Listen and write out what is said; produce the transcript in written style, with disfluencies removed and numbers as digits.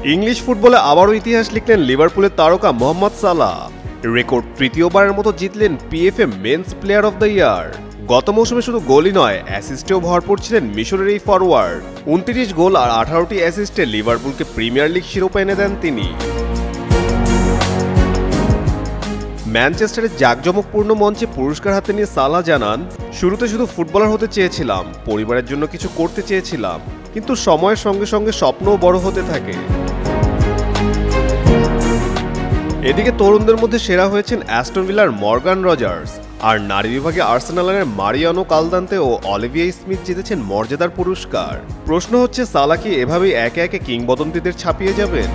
English ফুটবলে আবারও ইতিহাস লিখলেন লিভারপুলের তারকা মোহাম্মদ সালাহ। রেকর্ড তৃতীয়বারের মতো জিতলেন PFA men's player of the year. গত মৌসুমে শুধু গোলই নয়, অ্যাসিস্টেও ভরপুর ছিলেন মিশরের এই ফরওয়ার্ড। 29 গোল আর 18টি অ্যাসিস্টে লিভারপুলকে প্রিমিয়ার লিগ শিরোপা এনে দেন তিনি। ম্যানচেস্টারের জাঁকজমকপূর্ণ মঞ্চে পুরস্কার হাতে নিয়ে সালাহ জানান, শুরুতে শুধু ফুটবলার হতে চেয়েছিলাম, পরিবারের জন্য কিছু করতে চেয়েছিলাম, কিন্তু সময়ের সঙ্গে সঙ্গে স্বপ্নও বড় হতে থাকে। এদিকে তরুণদের মধ্যে সেরা হয়েছেন অ্যাস্টন ভিলার মর্গান রজার্স, আর নারী বিভাগে আর্সেনালের মারিয়ানো কালদান্তে ও অলিভিয়া স্মিথ জিতেছেন মর্যাদার পুরস্কার। প্রশ্ন হচ্ছে, সালাহ কি এভাবেই একে একে কিংবদন্তিদের ছাপিয়ে যাবেন?